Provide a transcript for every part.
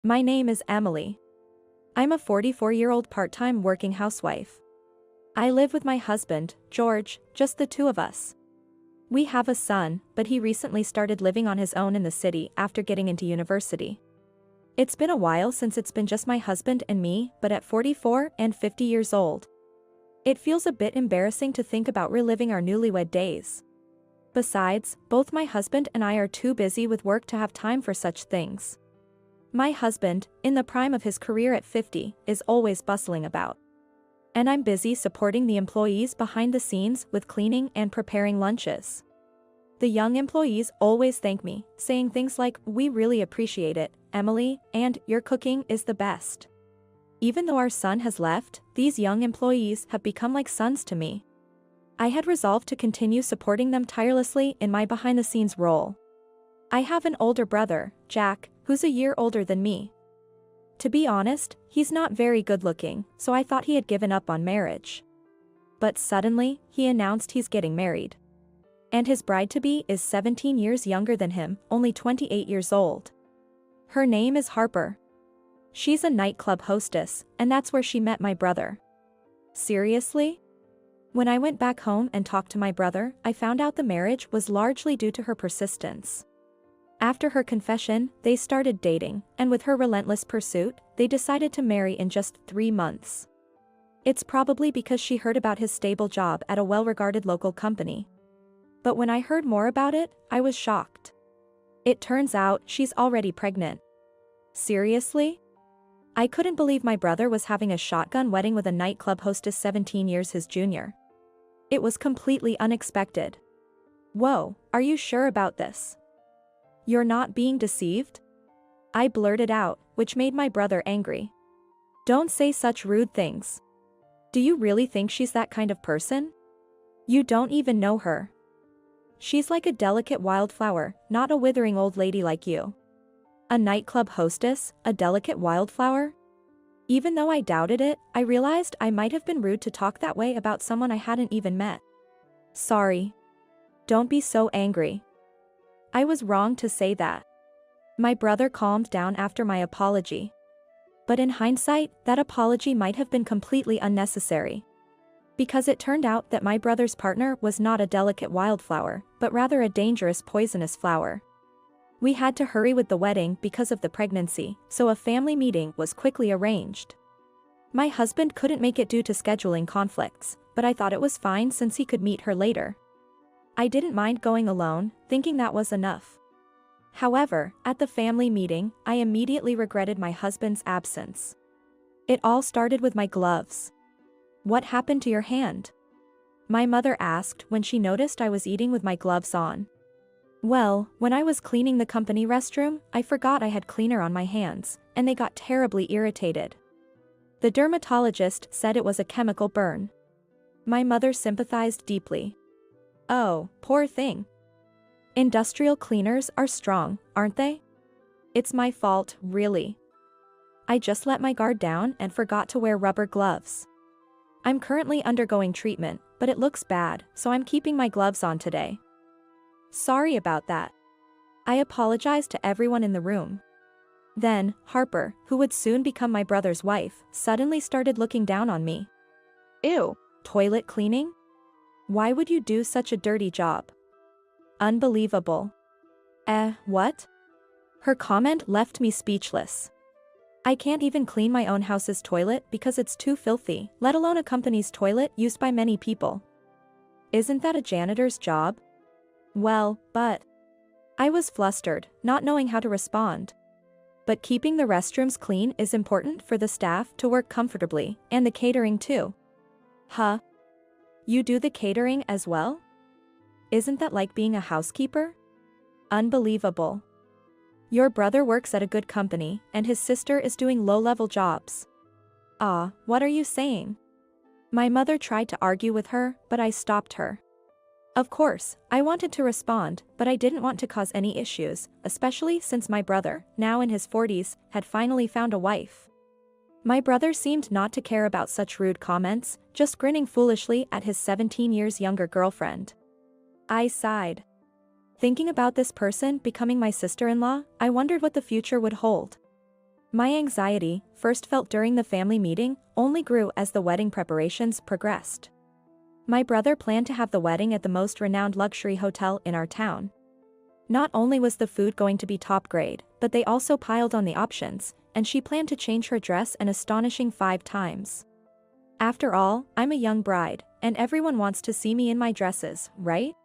My name is Emily. I'm a 44-year-old part-time working housewife. I live with my husband, George, just the two of us. We have a son, but he recently started living on his own in the city after getting into university. It's been a while since it's been just my husband and me, but at 44 and 50 years old, it feels a bit embarrassing to think about reliving our newlywed days. Besides, both my husband and I are too busy with work to have time for such things. My husband, in the prime of his career at 50, is always bustling about. And I'm busy supporting the employees behind the scenes with cleaning and preparing lunches. The young employees always thank me, saying things like, "We really appreciate it, Emily," and "Your cooking is the best." Even though our son has left, these young employees have become like sons to me. I had resolved to continue supporting them tirelessly in my behind-the-scenes role. I have an older brother, Jack, who's a year older than me. To be honest, he's not very good-looking, so I thought he had given up on marriage. But suddenly, he announced he's getting married. And his bride-to-be is 17 years younger than him, only 28 years old. Her name is Harper. She's a nightclub hostess, and that's where she met my brother. Seriously? When I went back home and talked to my brother, I found out the marriage was largely due to her persistence. After her confession, they started dating, and with her relentless pursuit, they decided to marry in just 3 months. It's probably because she heard about his stable job at a well-regarded local company. But when I heard more about it, I was shocked. It turns out she's already pregnant. Seriously? I couldn't believe my brother was having a shotgun wedding with a nightclub hostess 17 years his junior. It was completely unexpected. "Whoa, are you sure about this? You're not being deceived?" I blurted out, which made my brother angry. "Don't say such rude things. Do you really think she's that kind of person? You don't even know her. She's like a delicate wildflower, not a withering old lady like you." A nightclub hostess, a delicate wildflower? Even though I doubted it, I realized I might have been rude to talk that way about someone I hadn't even met. "Sorry. Don't be so angry. I was wrong to say that." My brother calmed down after my apology. But in hindsight, that apology might have been completely unnecessary. Because it turned out that my brother's partner was not a delicate wildflower, but rather a dangerous poisonous flower. We had to hurry with the wedding because of the pregnancy, so a family meeting was quickly arranged. My husband couldn't make it due to scheduling conflicts, but I thought it was fine since he could meet her later. I didn't mind going alone, thinking that was enough. However, at the family meeting, I immediately regretted my husband's absence. It all started with my gloves. "What happened to your hand?" my mother asked when she noticed I was eating with my gloves on. "Well, when I was cleaning the company restroom, I forgot I had cleaner on my hands, and they got terribly irritated. The dermatologist said it was a chemical burn." My mother sympathized deeply. "Oh, poor thing. Industrial cleaners are strong, aren't they? It's my fault, really. I just let my guard down and forgot to wear rubber gloves. I'm currently undergoing treatment, but it looks bad, so I'm keeping my gloves on today. Sorry about that." I apologized to everyone in the room. Then, Harper, who would soon become my brother's wife, suddenly started looking down on me. "Ew, toilet cleaning? Why would you do such a dirty job? Unbelievable." What? Her comment left me speechless. I can't even clean my own house's toilet because it's too filthy, let alone a company's toilet used by many people. Isn't that a janitor's job? Well, but... I was flustered, not knowing how to respond. But keeping the restrooms clean is important for the staff to work comfortably, and the catering too. Huh? You do the catering as well? Isn't that like being a housekeeper? Unbelievable. Your brother works at a good company, and his sister is doing low-level jobs. What are you saying? My mother tried to argue with her, but I stopped her. Of course, I wanted to respond, but I didn't want to cause any issues, especially since my brother, now in his 40s, had finally found a wife. My brother seemed not to care about such rude comments, just grinning foolishly at his 17 years younger girlfriend. I sighed. Thinking about this person becoming my sister-in-law, I wondered what the future would hold. My anxiety, first felt during the family meeting, only grew as the wedding preparations progressed. My brother planned to have the wedding at the most renowned luxury hotel in our town. Not only was the food going to be top grade, but they also piled on the options, and she planned to change her dress an astonishing 5 times. After all, I'm a young bride, and everyone wants to see me in my dresses, right?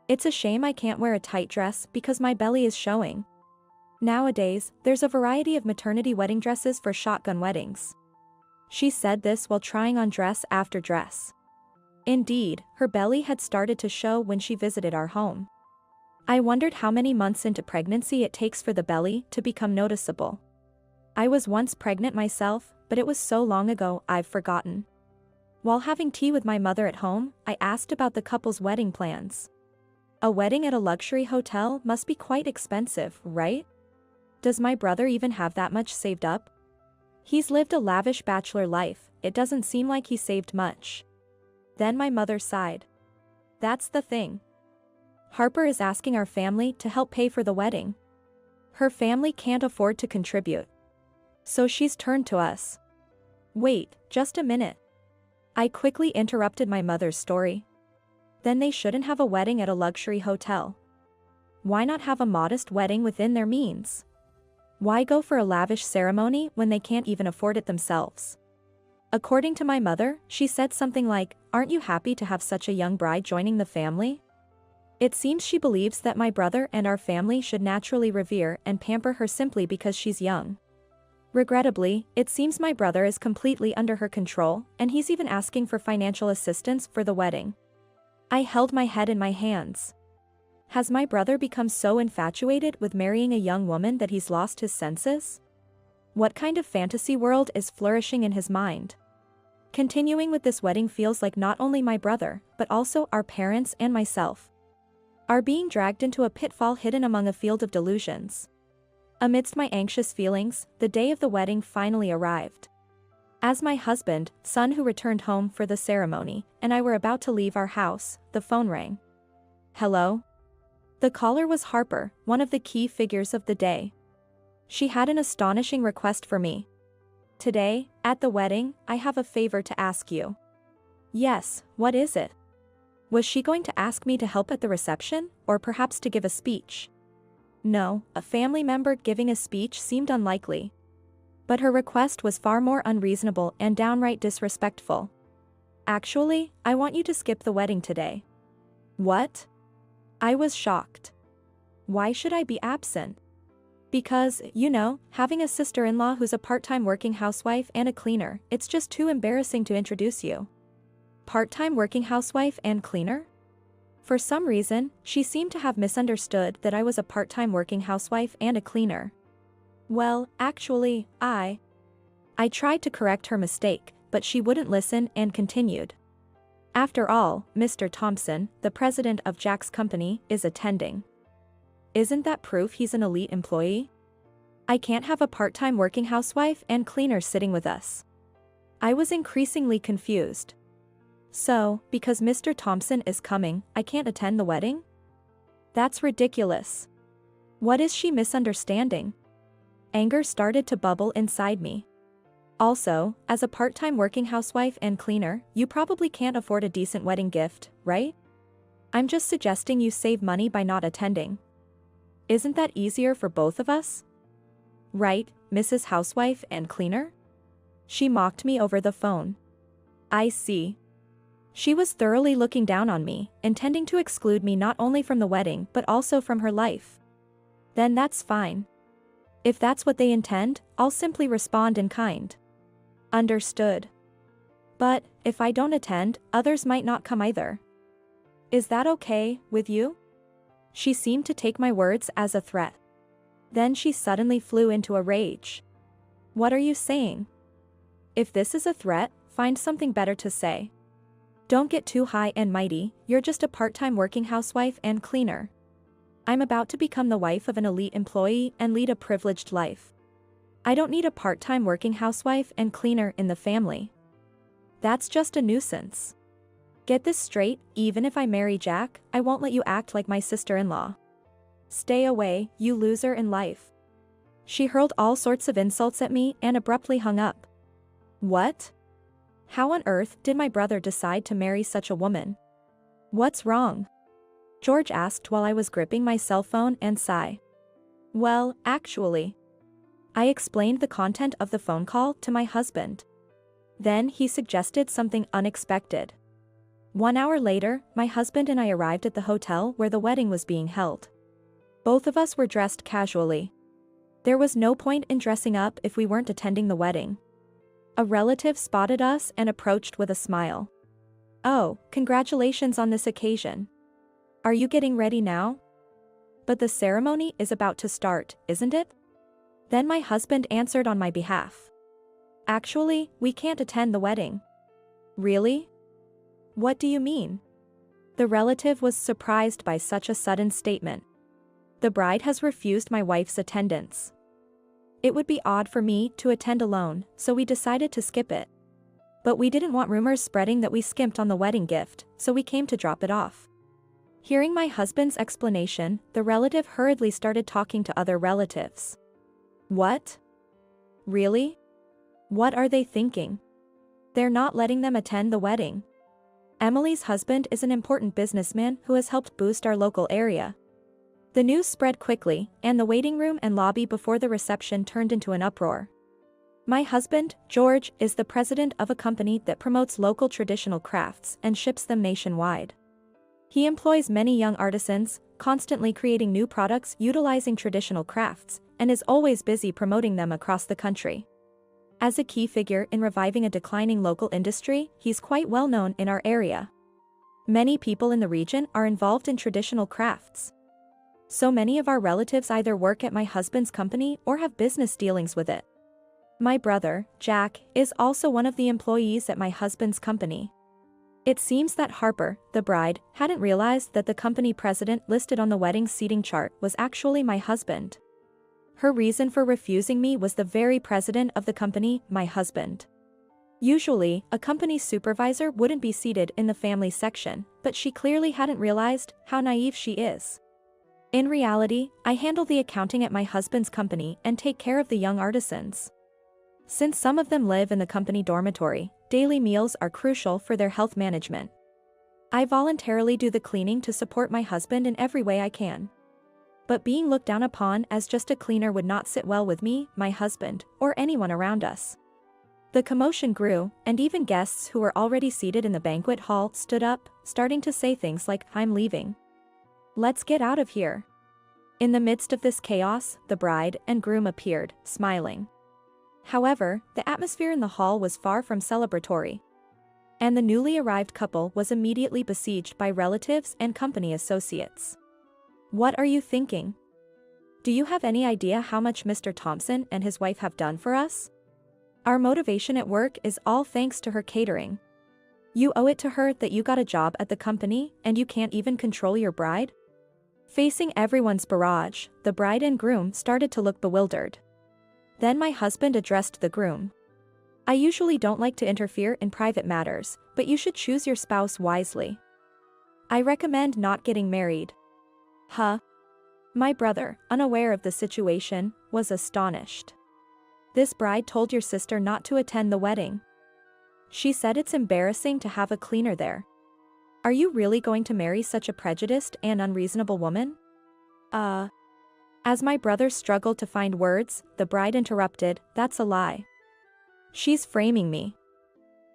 It's a shame I can't wear a tight dress because my belly is showing. Nowadays, there's a variety of maternity wedding dresses for shotgun weddings. She said this while trying on dress after dress. Indeed, her belly had started to show when she visited our home. I wondered how many months into pregnancy it takes for the belly to become noticeable. I was once pregnant myself, but it was so long ago I've forgotten. While having tea with my mother at home, I asked about the couple's wedding plans. A wedding at a luxury hotel must be quite expensive, right? Does my brother even have that much saved up? He's lived a lavish bachelor life, it doesn't seem like he saved much. Then my mother sighed. That's the thing. Harper is asking our family to help pay for the wedding. Her family can't afford to contribute. So she's turned to us. Wait, just a minute. I quickly interrupted my mother's story. Then they shouldn't have a wedding at a luxury hotel. Why not have a modest wedding within their means? Why go for a lavish ceremony when they can't even afford it themselves? According to my mother, she said something like, "Aren't you happy to have such a young bride joining the family?" It seems she believes that my brother and our family should naturally revere and pamper her simply because she's young. Regrettably, it seems my brother is completely under her control, and he's even asking for financial assistance for the wedding. I held my head in my hands. Has my brother become so infatuated with marrying a young woman that he's lost his senses? What kind of fantasy world is flourishing in his mind? Continuing with this wedding feels like not only my brother, but also our parents and myself are being dragged into a pitfall hidden among a field of delusions. Amidst my anxious feelings, the day of the wedding finally arrived. As my husband, son who returned home for the ceremony, and I were about to leave our house, the phone rang. Hello? The caller was Harper, one of the key figures of the day. She had an astonishing request for me. Today, at the wedding, I have a favor to ask you. Yes, what is it? Was she going to ask me to help at the reception, or perhaps to give a speech? No, a family member giving a speech seemed unlikely. But her request was far more unreasonable and downright disrespectful. Actually, I want you to skip the wedding today. What? I was shocked. Why should I be absent? Because, having a sister-in-law who's a part-time working housewife and a cleaner, it's just too embarrassing to introduce you. Part-time working housewife and cleaner? For some reason, she seemed to have misunderstood that I was a part-time working housewife and a cleaner. Well, actually, I tried to correct her mistake, but she wouldn't listen and continued. After all, Mr. Thompson, the president of Jack's company, is attending. Isn't that proof he's an elite employee? I can't have a part-time working housewife and cleaner sitting with us. I was increasingly confused. So, because Mr. Thompson is coming, I can't attend the wedding? That's ridiculous. What is she misunderstanding? Anger started to bubble inside me. Also, as a part-time working housewife and cleaner, you probably can't afford a decent wedding gift, right? I'm just suggesting you save money by not attending. Isn't that easier for both of us? Right, Mrs. Housewife and Cleaner? She mocked me over the phone. I see. She was thoroughly looking down on me, intending to exclude me not only from the wedding but also from her life. Then that's fine. If that's what they intend, I'll simply respond in kind. Understood. But, if I don't attend, others might not come either. Is that okay with you? She seemed to take my words as a threat. Then she suddenly flew into a rage. What are you saying? If this is a threat, find something better to say. Don't get too high and mighty, you're just a part-time working housewife and cleaner. I'm about to become the wife of an elite employee and lead a privileged life. I don't need a part-time working housewife and cleaner in the family. That's just a nuisance. Get this straight, even if I marry Jack, I won't let you act like my sister-in-law. Stay away, you loser in life. She hurled all sorts of insults at me and abruptly hung up. What? How on earth did my brother decide to marry such a woman? What's wrong? George asked while I was gripping my cell phone and sigh. Well, actually. I explained the content of the phone call to my husband. Then he suggested something unexpected. 1 hour later, my husband and I arrived at the hotel where the wedding was being held. Both of us were dressed casually. There was no point in dressing up if we weren't attending the wedding. A relative spotted us and approached with a smile. Oh, congratulations on this occasion. Are you getting ready now? But the ceremony is about to start, isn't it? Then my husband answered on my behalf. Actually, we can't attend the wedding. Really? What do you mean? The relative was surprised by such a sudden statement. The bride has refused my wife's attendance. It would be odd for me to attend alone, so we decided to skip it. But we didn't want rumors spreading that we skimped on the wedding gift, so we came to drop it off. Hearing my husband's explanation, the relative hurriedly started talking to other relatives. What? Really? What are they thinking? They're not letting them attend the wedding. Emily's husband is an important businessman who has helped boost our local area. The news spread quickly, and the waiting room and lobby before the reception turned into an uproar. My husband, George, is the president of a company that promotes local traditional crafts and ships them nationwide. He employs many young artisans, constantly creating new products utilizing traditional crafts, and is always busy promoting them across the country. As a key figure in reviving a declining local industry, he's quite well known in our area. Many people in the region are involved in traditional crafts. So many of our relatives either work at my husband's company or have business dealings with it. My brother, Jack, is also one of the employees at my husband's company. It seems that Harper, the bride, hadn't realized that the company president listed on the wedding seating chart was actually my husband. Her reason for refusing me was the very president of the company, my husband. Usually, a company supervisor wouldn't be seated in the family section, but she clearly hadn't realized how naive she is. In reality, I handle the accounting at my husband's company and take care of the young artisans. Since some of them live in the company dormitory, daily meals are crucial for their health management. I voluntarily do the cleaning to support my husband in every way I can. But being looked down upon as just a cleaner would not sit well with me, my husband, or anyone around us. The commotion grew, and even guests who were already seated in the banquet hall stood up, starting to say things like, "I'm leaving. Let's get out of here." In the midst of this chaos, the bride and groom appeared, smiling. However, the atmosphere in the hall was far from celebratory. And the newly arrived couple was immediately besieged by relatives and company associates. What are you thinking? Do you have any idea how much Mr. Thompson and his wife have done for us? Our motivation at work is all thanks to her catering. You owe it to her that you got a job at the company and you can't even control your bride? Facing everyone's barrage, the bride and groom started to look bewildered. Then my husband addressed the groom. I usually don't like to interfere in private matters, but you should choose your spouse wisely. I recommend not getting married. Huh? My brother, unaware of the situation, was astonished. This bride told your sister not to attend the wedding. She said it's embarrassing to have a cleaner there. Are you really going to marry such a prejudiced and unreasonable woman? As my brother struggled to find words, the bride interrupted, "That's a lie. She's framing me.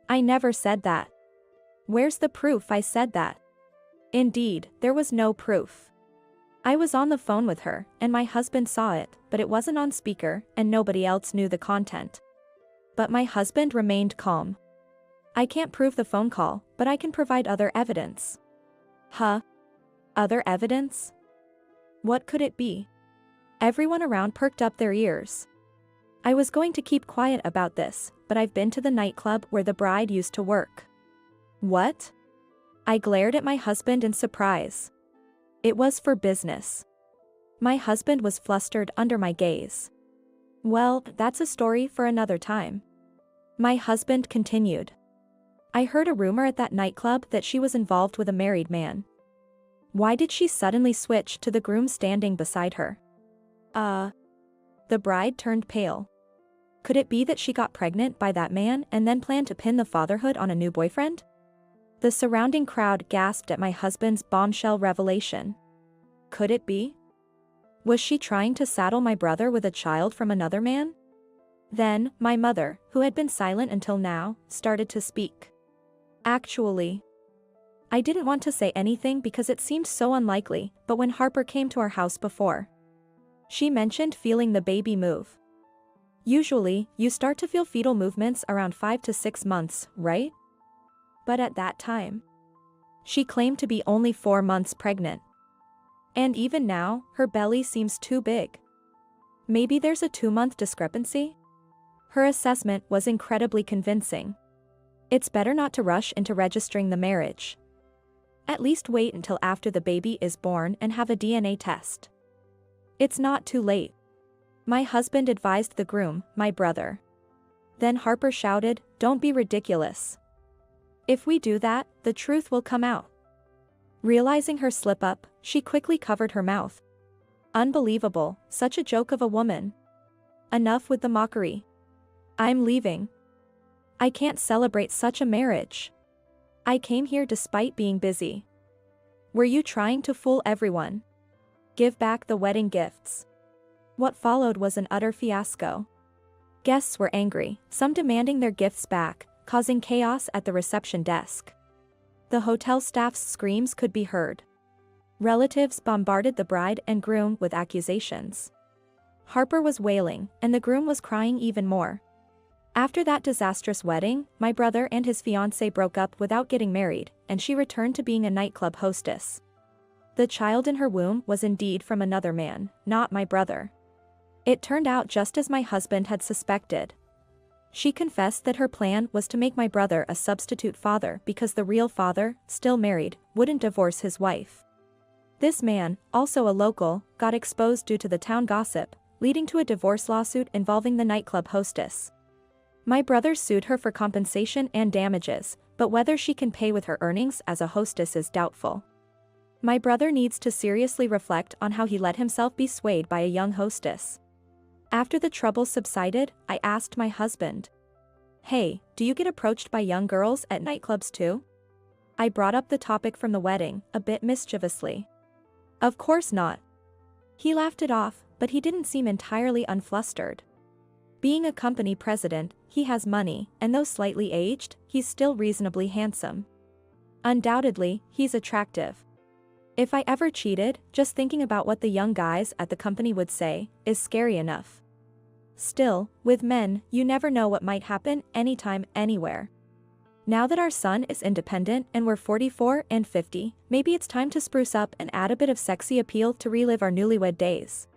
I never said that. Where's the proof I said that?" Indeed, there was no proof. I was on the phone with her, and my husband saw it, but it wasn't on speaker, and nobody else knew the content. But my husband remained calm. I can't prove the phone call, but I can provide other evidence. Huh? Other evidence? What could it be? Everyone around perked up their ears. I was going to keep quiet about this, but I've been to the nightclub where the bride used to work. What? I glared at my husband in surprise. It was for business. My husband was flustered under my gaze. Well, that's a story for another time. My husband continued. I heard a rumor at that nightclub that she was involved with a married man. Why did she suddenly switch to the groom standing beside her? The bride turned pale. Could it be that she got pregnant by that man and then planned to pin the fatherhood on a new boyfriend? The surrounding crowd gasped at my husband's bombshell revelation. Could it be? Was she trying to saddle my brother with a child from another man? Then, my mother, who had been silent until now, started to speak. Actually, I didn't want to say anything because it seemed so unlikely, but when Harper came to our house before, she mentioned feeling the baby move. Usually, you start to feel fetal movements around 5 to 6 months, right? But at that time, she claimed to be only 4 months pregnant. And even now, her belly seems too big. Maybe there's a 2-month discrepancy? Her assessment was incredibly convincing. It's better not to rush into registering the marriage. At least wait until after the baby is born and have a DNA test. It's not too late. My husband advised the groom, my brother. Then Harper shouted, "Don't be ridiculous. If we do that, the truth will come out." Realizing her slip-up, she quickly covered her mouth. Unbelievable, such a joke of a woman. Enough with the mockery. I'm leaving. I can't celebrate such a marriage. I came here despite being busy. Were you trying to fool everyone? Give back the wedding gifts. What followed was an utter fiasco. Guests were angry, some demanding their gifts back, causing chaos at the reception desk. The hotel staff's screams could be heard. Relatives bombarded the bride and groom with accusations. Harper was wailing, and the groom was crying even more. After that disastrous wedding, my brother and his fiancée broke up without getting married, and she returned to being a nightclub hostess. The child in her womb was indeed from another man, not my brother. It turned out just as my husband had suspected. She confessed that her plan was to make my brother a substitute father because the real father, still married, wouldn't divorce his wife. This man, also a local, got exposed due to the town gossip, leading to a divorce lawsuit involving the nightclub hostess. My brother sued her for compensation and damages, but whether she can pay with her earnings as a hostess is doubtful. My brother needs to seriously reflect on how he let himself be swayed by a young hostess. After the trouble subsided, I asked my husband, "Hey, do you get approached by young girls at nightclubs too?" I brought up the topic from the wedding, a bit mischievously. "Of course not." He laughed it off, but he didn't seem entirely unflustered. Being a company president, he has money, and though slightly aged, he's still reasonably handsome. Undoubtedly, he's attractive. If I ever cheated, just thinking about what the young guys at the company would say, is scary enough. Still, with men, you never know what might happen anytime, anywhere. Now that our son is independent and we're 44 and 50, maybe it's time to spruce up and add a bit of sexy appeal to relive our newlywed days.